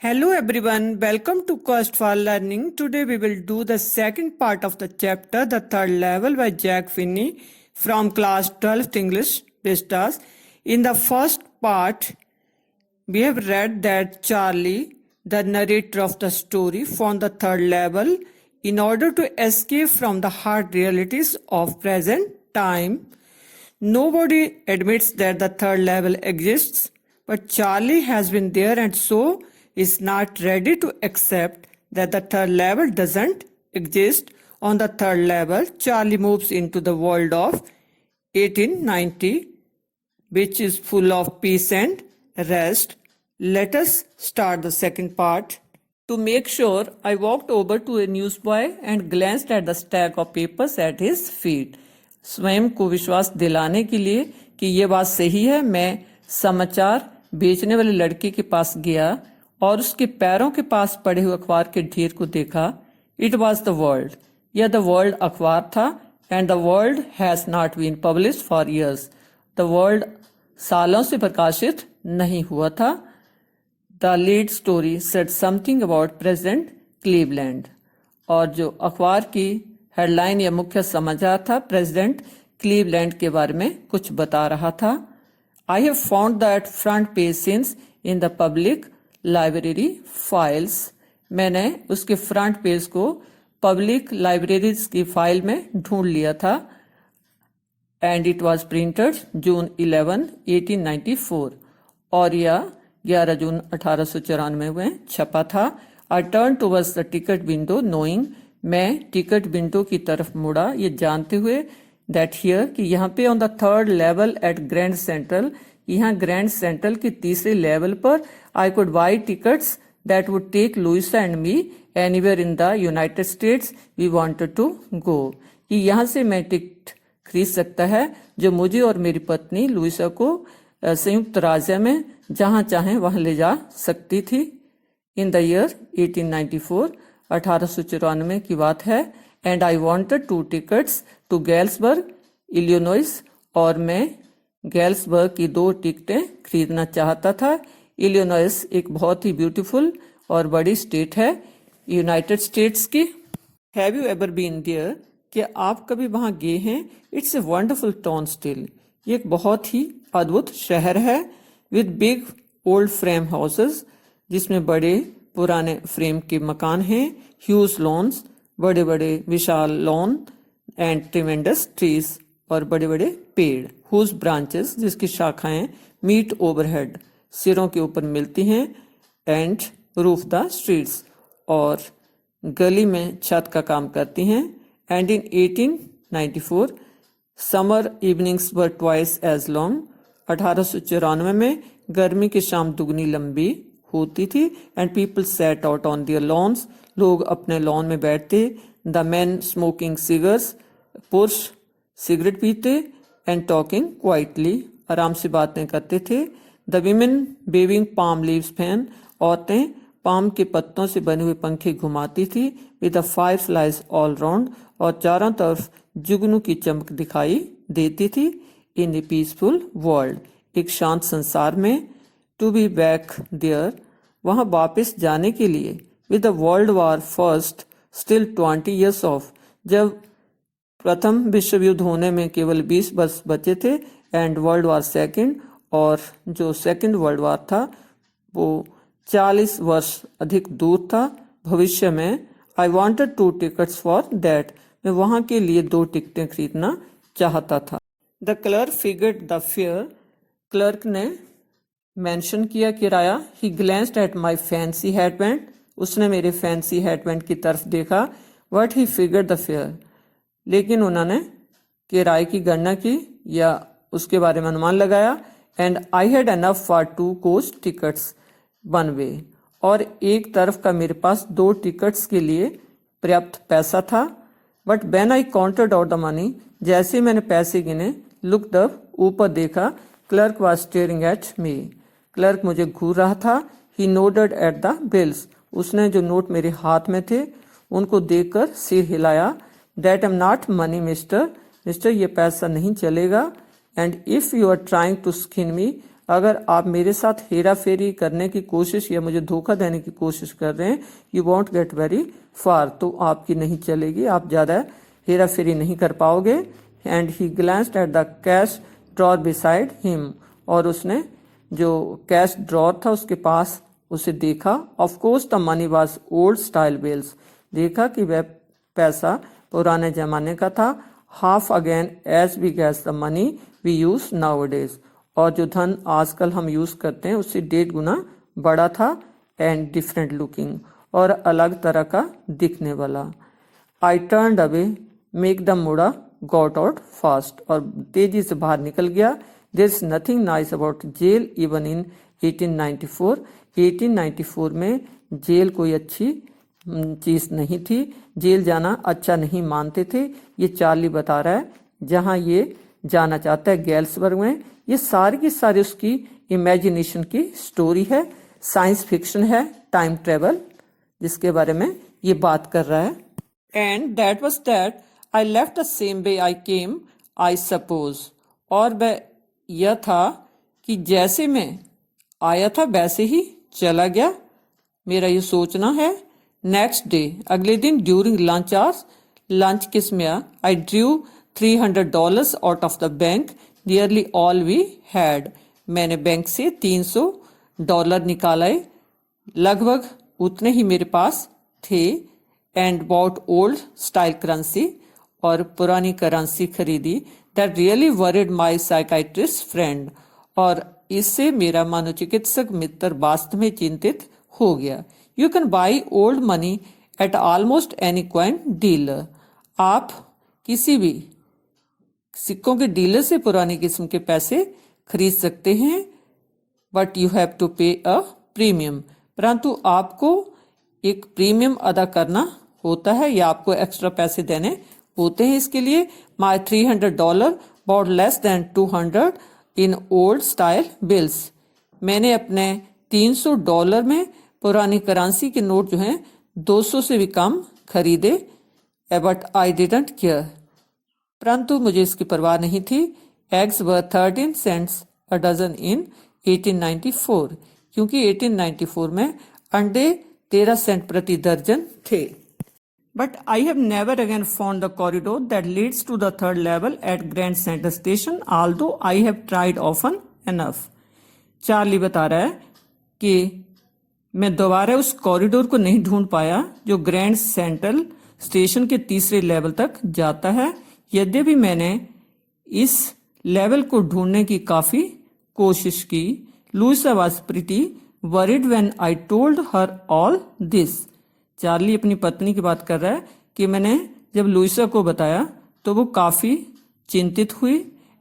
Hello everyone, welcome to Quest for Learning. Today we will do the second part of the chapter, The Third Level by Jack Finney from class 12th English Vistas. In the first part, we have read that Charlie, the narrator of the story, found the third level in order to escape from the hard realities of present time. Nobody admits that the third level exists, but Charlie has been there and so is not ready to accept that the third level doesn't exist. On the third level, Charlie moves into the world of 1890, which is full of peace and rest. Let us start the second part. To make sure, I walked over to a newsboy and glanced at the stack of papers at his feet. स्वयं को विश्वास दिलाने के लिए कि ये बात सही है, मैं समाचार बेचने वाले लड़के के पास गया और उसके पैरों के पास पड़े हुए अखबार के ढेर को देखा. It was the world. यह द वर्ल्ड अखबार था. And the world has not been published for years. The world सालों से प्रकाशित नहीं हुआ था. The lead story said something about president Cleveland. और जो अखबार की हेडलाइन या मुख्य समाचार था, प्रेसिडेंट क्लीवलैंड के बारे में कुछ बता रहा था. I have found that front page since in the public library files. मैंने उसके फ्रंट पेज को पब्लिक लाइब्रेरीज की फाइल में ढूंढ लिया था. एंड इट वाज प्रिंटेड जून 11, 1894. और यह 11 जून 1894 में छपा था. I turn towards the ticket window knowing. मैं टिकट विंडो की तरफ मुड़ा ये जानते हुए दैट हियर कि यहाँ पे on the third level at Grand Central, यहाँ ग्रैंड सेंट्रल के तीसरे लेवल पर I could buy tickets that would take Louisa and me anywhere in the United States we wanted to go. कि यहाँ से मैं टिकट खरीद सकता है जो मुझे और मेरी पत्नी लुइसा को संयुक्त राज्य में जहाँ चाहें वहाँ ले जा सकती थी. इन द ईयर 1894, 1894 की बात है. And I wanted 2 tickets to Galesburg Illinois. और मैं गैल्सबर्ग की 2 टिकटें खरीदना चाहता था. इलियोनॉइस एक बहुत ही ब्यूटीफुल और बड़ी स्टेट है यूनाइटेड स्टेट्स की. Have you ever been there? क्या आप कभी वहां गए हैं? It's a wonderful town still. ये एक बहुत ही अद्भुत शहर है. With big old frame houses, जिसमें बड़े पुराने फ्रेम के मकान हैं. ह्यूज लॉन्स, बड़े बड़े विशाल लॉन. एंड ट्रिमेंडस ट्रीज, और बड़े बड़े पेड़. हुज ब्रांचेस, जिसकी शाखाएं मीट ओवरहेड, सिरों के ऊपर मिलती हैं. एंड रूफ द स्ट्रीट्स, और गली में छत का काम करती हैं. And in 1894 summer evenings were twice as long. 1894 में गर्मी की शाम दुगनी लंबी होती थी. And people set out on their lawns. लोग अपने लॉन में बैठते. द मैन स्मोकिंग सिगर्स, पुरुष सिगरेट पीते. एंड टॉकिंग क्वाइटली, आराम से बातें करते थे. The women waving palm leaves fan, औरतें पाम के पत्तों से बने हुए पंखे घुमाती थी. With the fireflies all round, और चारों तरफ जुगनू की चमक दिखाई देती थी. इन ए पीसफुल वर्ल्ड, एक शांत संसार में. टू बी बैक देयर, वहां वापस जाने के लिए. With the world war first still 20 years of, जब प्रथम विश्व युद्ध होने में केवल 20 वर्ष बचे थे. एंड वर्ल्ड वॉर सेकेंड, और जो सेकेंड वर्ल्ड वॉर था वो 40 वर्ष अधिक दूर था भविष्य में. आई वॉन्टेड 2 टिकट्स फॉर दैट, मैं वहां के लिए 2 टिकटें खरीदना चाहता था. The clerk figured the fair, clerk ने मेंशन किया किराया. ही glanced at my fancy headband, उसने मेरे फैंसी हेडबैंड की तरफ देखा. What he figured the fair, लेकिन उन्होंने किराए की गणना की या उसके बारे में अनुमान लगाया. And I had enough for 2 coach tickets one way, और एक तरफ का मेरे पास 2 टिकट्स के लिए पर्याप्त पैसा था. But when I counted out the money, जैसे मैंने पैसे गिने, लुक्ड अप, ऊपर देखा. Clerk was staring at me, clerk मुझे घूर रहा था. ही नोडेड एट द बिल्स, उसने जो नोट मेरे हाथ में थे उनको देखकर सिर हिलाया. That am not money mister, mister ये पैसा नहीं चलेगा. And if you are trying to skin me, अगर आप मेरे साथ हेरा फेरी करने की कोशिश या मुझे धोखा देने की कोशिश कर रहे हैं, you want get very far, तो आपकी नहीं चलेगी, आप ज़्यादा हेरा फेरी नहीं कर पाओगे। And he glanced at the cash drawer beside him, और उसने जो कैश ड्रॉर था उसके पास उसे देखा। Of course the money was old style bills, देखा कि वह पैसा पुराने जमाने का था। Half again as big as the money we use nowadays, और जो धन आजकल हम यूज करते हैं उससे 1.5 गुना बड़ा था। एंड डिफरेंट लुकिंग, और अलग तरह का दिखने वाला। I turn away make the मुड़ा गॉट आउट फास्ट, और तेजी से बाहर निकल गया। There is nothing nice about jail even in 1894, 1894 में जेल कोई अच्छी चीज नहीं थी, जेल जाना अच्छा नहीं मानते थे। ये चार्ली बता रहा है जहां ये जाना चाहता है, गैल्सबर्ग में। ये सारी की सारी उसकी इमेजिनेशन की स्टोरी है, साइंस फिक्शन है, टाइम ट्रेवल जिसके बारे में ये बात कर रहा है। And that was that I left the same way I came I suppose, और वह यह था कि जैसे मैं आया था वैसे ही चला गया, मेरा ये सोचना है। नेक्स्ट डे, अगले दिन, ड्यूरिंग लंच आवर्स, लंच किस में I drew $300 out of the bank, nearly all we had, मैंने बैंक से $300 निकाले, लगभग उतने ही मेरे पास थे। And bought old style currency, और पुरानी करेंसी खरीदी। That really worried my psychiatrist friend, और इससे मेरा मनोचिकित्सक मित्र वास्तव में चिंतित हो गया। You can buy old money at almost any coin dealer, आप किसी भी सिक्कों के डीलर से पुरानी किस्म के पैसे खरीद सकते हैं। बट यू हैव टू पे अ प्रीमियम, परंतु आपको एक प्रीमियम अदा करना होता है या आपको एक्स्ट्रा पैसे देने होते हैं इसके लिए। My $300 bought less than 200 in old style bills, मैंने अपने $300 में पुरानी करेंसी के नोट जो हैं 200 से भी कम खरीदे। बट आई डिडंट केयर, परंतु मुझे इसकी परवाह नहीं थी। Eggs were 13 cents a dozen in 1894, क्योंकि 1894 में अंडे 13 सेंट प्रति दर्जन थे। But I have never again found the corridor that leads to the third level at Grand Central Station, although I have tried often enough. Charlie बता रहा है कि मैं दोबारा उस कॉरिडोर को नहीं ढूंढ पाया जो ग्रैंड सेंट्रल स्टेशन के तीसरे लेवल तक जाता है, यद्यपि मैंने इस लेवल को ढूंढने की काफी कोशिश की। Louisa was pretty worried when I told her all this, Charlie अपनी पत्नी की बात कर रहा है कि मैंने जब लुइसा को बताया तो वो काफी चिंतित हुई।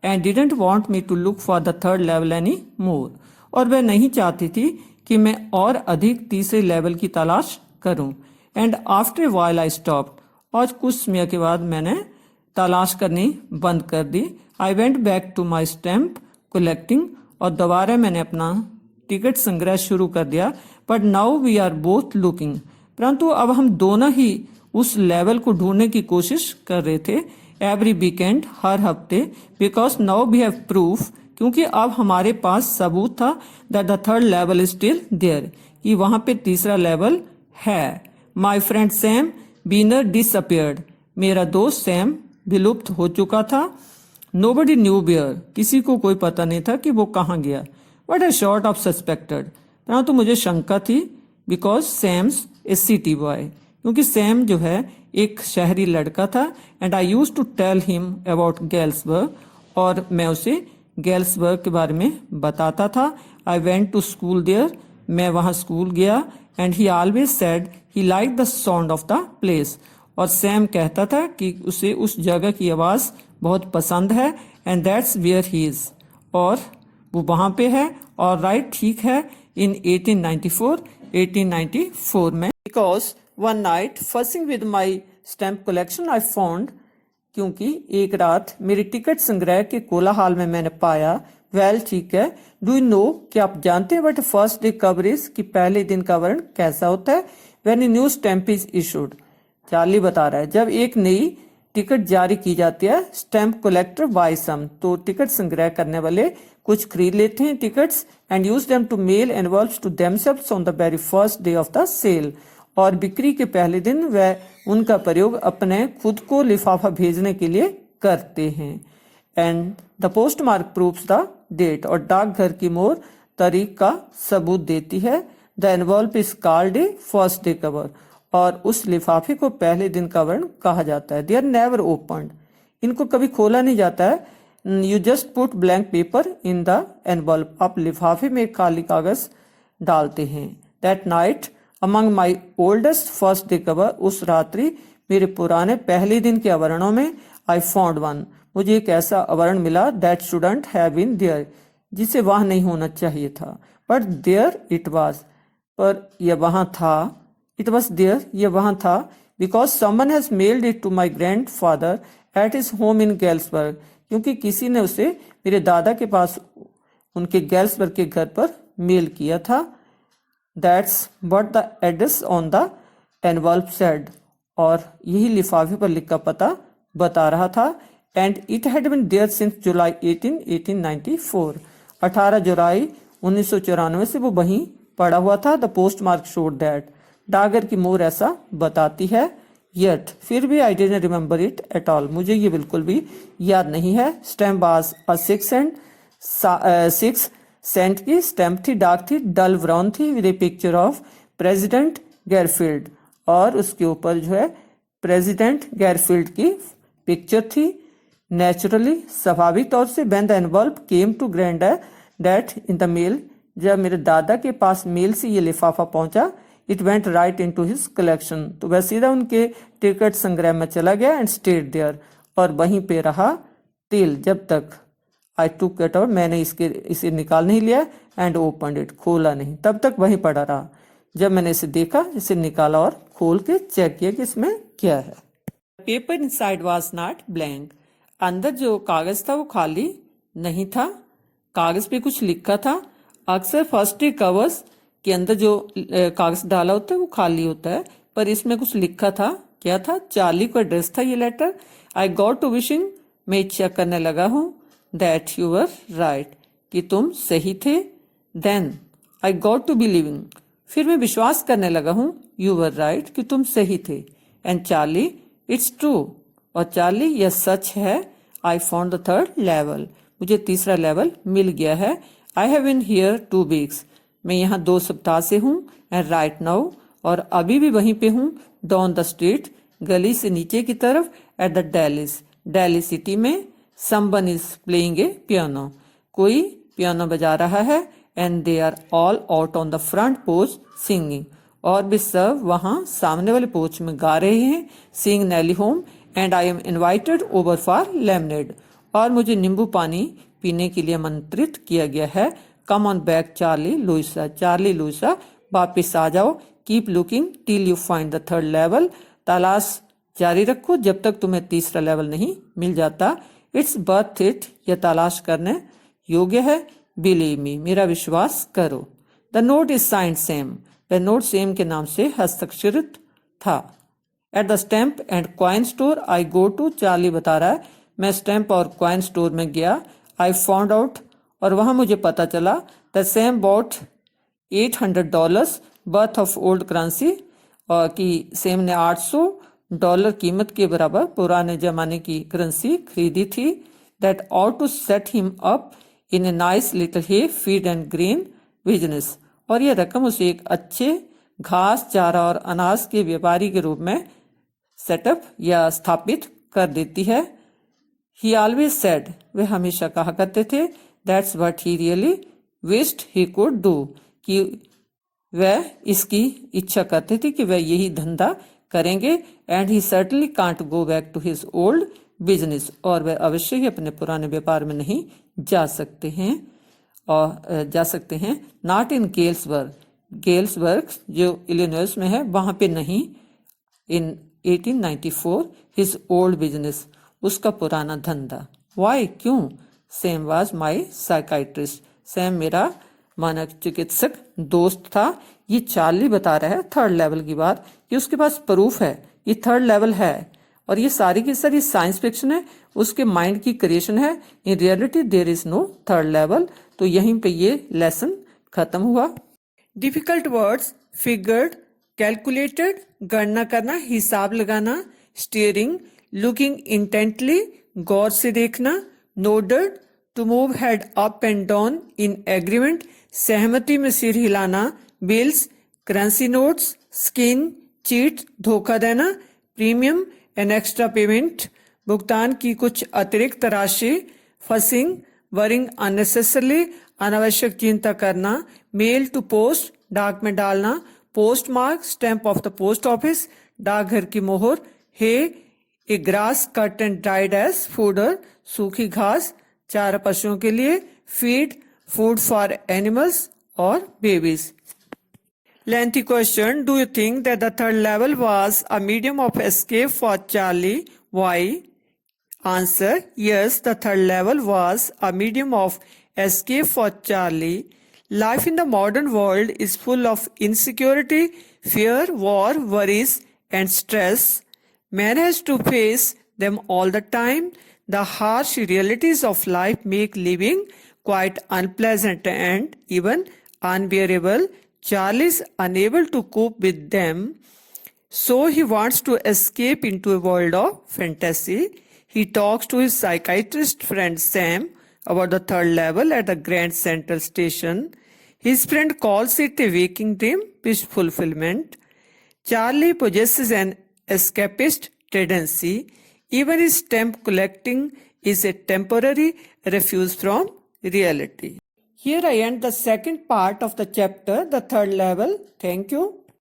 And didn't want me to look for the third level any more, और वह नहीं चाहती थी कि मैं और अधिक तीसरे लेवल की तलाश करूं। And after while I stopped, और कुछ समय के बाद मैंने तलाश करनी बंद कर दी। I went back to my stamp collecting, और दोबारा मैंने अपना टिकट संग्रह शुरू कर दिया। But now we are both looking, परंतु अब हम दोनों ही उस लेवल को ढूंढने की कोशिश कर रहे थे। एवरी वीकेंड, हर हफ्ते, because now we have proof, क्योंकि अब हमारे पास सबूत था that the third level is still there, कि वहां पे तीसरा लेवल है। My friend Sam Beener disappeared, मेरा दोस्त सैम विलुप्त हो चुका था। नोबडी न्यू वेयर, किसी को कोई पता नहीं था कि वो कहाँ गया। But I sort of suspected, परंतु मुझे शंका थी। Because Sam's a city boy, क्योंकि सैम जो है एक शहरी लड़का था। And I used to tell him about Galesburg, और मैं उसे गैल्सबर्ग के बारे में बताता था। I went to school there, मैं वहाँ स्कूल गया। And he always said he like the sound of the place, और सैम कहता था कि उसे उस जगह की आवाज़ बहुत पसंद है। And that's where he is, और वो वहाँ पे है। और राइट, ठीक है। इन 1894 में, because one night fussing with my stamp collection I found, क्योंकि एक रात मेरी टिकट संग्रह के कोलाहल में मैंने पाया। वेल, ठीक है। डू यू नो, क्या आप जानते हैं बट फर्स्ट डे कवरेज, कि पहले दिन का वर्ण कैसा होता है। When a new stamp is issued, Charlie बता रहा है, जब एक नई टिकट जारी की जाती है। स्टैम्प कलेक्टर बाय सम, तो टिकट संग्रह करने वाले कुछ खरीद लेते हैं tickets and use them to mail envelopes to themselves on the very first day of the sale, और बिक्री के पहले दिन वह उनका प्रयोग अपने खुद को लिफाफा भेजने के लिए करते हैं। And the post mark proves the date, और डाकघर की मोहर तारीख का सबूत देती है। The envelope is called a first day cover, और उस लिफाफे को पहले दिन का वर्ण कहा जाता है। दे आर नेवर ओपन्ड, इनको कभी खोला नहीं जाता है। You just put blank paper in the envelope, आप लिफाफे में खाली कागज डालते हैं। That night among my oldest first day cover, उस रात्रि मेरे पुराने पहले दिन के आवरणों में आई फाउंड वन, मुझे एक ऐसा आवरण मिला that shouldn't have been there, जिसे वहां नहीं होना चाहिए था। बट देयर इट वाज, पर यह वहां था। इट वॉज देयर, ये वहां था। Because someone has mailed it to my grandfather at his home in Galesburg, क्योंकि किसी ने उसे मेरे दादा के पास उनके गैल्सबर्ग के घर पर मेल किया था। That's what the address on the envelope said, और यही लिफाफे पर लिखा पता बता रहा था। And it had been there since July 1894, 18 जुलाई 1994 से वो वहीं पड़ा हुआ था। The post mark showed that, डागर की मोहर ऐसा बताती है। येट, फिर भी I didn't remember it at all, मुझे ये बिल्कुल भी याद नहीं है। स्टैम्प वाज अ 6 सेंट की स्टैम्प थी, डाक थी, डल ब्राउन थी, with a picture of President Garfield, और उसके ऊपर जो है प्रेसिडेंट गैरफील्ड की पिक्चर थी। नेचुरली, स्वाभाविक तौर से, when the envelope came to grandad in the mail, जब मेरे दादा के पास मेल से ये लिफाफा पहुंचा, it went right into his collection, तो वह सीधा उनके टिकट संग्रह में चला गया। एंड स्टेड देयर, और वहीं पे रहा टिल, जब तक आई टुक इट आउट, मैंने इसे निकाल नहीं लिया। एंड ओपन इट, खोला नहीं, तब तक वहीं पड़ा रहा। जब मैंने इसे देखा, इसे निकाला और खोल के चेक किया कि इसमें क्या है। Paper inside was not blank, अंदर जो कागज था वो खाली नहीं था, कागज पे कुछ लिखा था। अक्सर फर्स्ट डे कवर्स के अंदर जो कागज डाला होता है वो खाली होता है, पर इसमें कुछ लिखा था। क्या था? चार्ली का एड्रेस था ये letter. I got to wishing, मैं इच्छा करने लगा हूँ, दैट यू वर राइट, कि तुम सही थे। Then I got to believing, फिर मैं विश्वास करने लगा हूँ, यू वर राइट, कि तुम सही थे। एंड चार्ली, इट्स ट्रू, और चार्ली, यह सच है। I found the third level, मुझे तीसरा लेवल मिल गया है। I have been here 2 weeks, मैं यहाँ 2 सप्ताह से हूँ। एंड राइट नाउ, और अभी भी वहीं पे हूँ। डाउन द स्ट्रीट, गली से नीचे की तरफ। At the Dalys, Delhi city में। Someone is playing a piano, कोई पियानो बजा रहा है। And they are all out on the front porch singing, और भी सब वहाँ सामने वाले पोर्च में गा रहे हैं। Sing Nellie home, and I am invited over for lemonade, और मुझे नींबू पानी पीने के लिए आमंत्रित किया गया है। Come on back Charlie Louisa, Charlie Louisa वापिस आ जाओ। Keep looking till you find the third level, तलाश जारी रखो जब तक तुम्हें तीसरा लेवल नहीं मिल जाता। इट्स बर्थ इट, यह तलाश करने योग्य है। बिलीव मी, मेरा विश्वास करो। The note is signed Sam, वह नोट सेम के नाम से हस्ताक्षरित था। At the stamp and coin store I go to, Charlie बता रहा है, मैं स्टैम्प और कॉइन स्टोर में गया। आई फाउंड आउट, और वहां मुझे पता चला, the Sam bought $800 worth of old currency, और कि सेम ने $800 कीमत के बराबर पुराने जमाने की करेंसी खरीदी थी। That out to set him up in a nice little hay feed and green business, और यह रकम उसे एक अच्छे घास, चारा और अनाज के व्यापारी के रूप में सेटअप या स्थापित कर देती है। ही ऑलवेज सेड, वे हमेशा कहा करते थे, that's what he really wished he could do, कि वह इसकी इच्छा करते थे कि वह यही धंधा करेंगे। And he certainly can't go back to his old business, और वह अवश्य ही अपने पुराने व्यापार में नहीं जा सकते हैं, और जा सकते हैं। नॉट इन गेल्सबर्ग, गेल्सबर्ग जो इलिनॉइस में है वहां पे नहीं। इन 1894 हिज ओल्ड बिजनेस, उसका पुराना धंधा। वाई, क्यों? Sam was my psychiatrist, Sam मेरा मानक चिकित्सक दोस्त था। ये चार्ली बता रहा है थर्ड लेवल की बात, कि उसके पास प्रूफ है, ये थर्ड लेवल है, और ये सारी की सारी साइंस फिक्शन है, उसके माइंड की क्रिएशन है। In reality there is no third level. तो यहीं पे ये लेसन खत्म हुआ। डिफिकल्ट वर्ड्स, फिगर्ड, कैलकुलेटेड, गणना करना, हिसाब लगाना, स्टीयरिंग, लुकिंग इंटेंटली, गौर से देखना, nodded, to move head up and down in agreement, सहमति में सिर हिलाना, bills, currency notes, skin, cheat, धोखा देना, प्रीमियम, एन एक्स्ट्रा पेमेंट, भुगतान की कुछ अतिरिक्त राशि, फसिंग, वरिंग अननेसेसरली, अनावश्यक चिंता करना, मेल टू पोस्ट, डाक में डालना, post mark, stamp of the post office, डाकघर की मोहर, hay, a grass cut and dried as fodder, सूखी घास, चारा पशुओं के लिए, फीड, फूड फॉर एनिमल्स और babies. Lengthy question. Do you think that the third level was a medium of escape for Charlie? Why? Answer. Yes, the third level was a medium of escape for Charlie. Life in the modern world is full of insecurity, fear, war, worries, and stress. Man has to face them all the time. The harsh realities of life make living quite unpleasant and even unbearable. Charlie is unable to cope with them, so he wants to escape into a world of fantasy. He talks to his psychiatrist friend Sam about the third level at the Grand Central Station. His friend calls it a waking dream with fulfillment. Charlie possesses an escapist tendency. Even his stamp collecting is a temporary refuge from reality. Here I end the second part of the chapter, the third level. Thank you.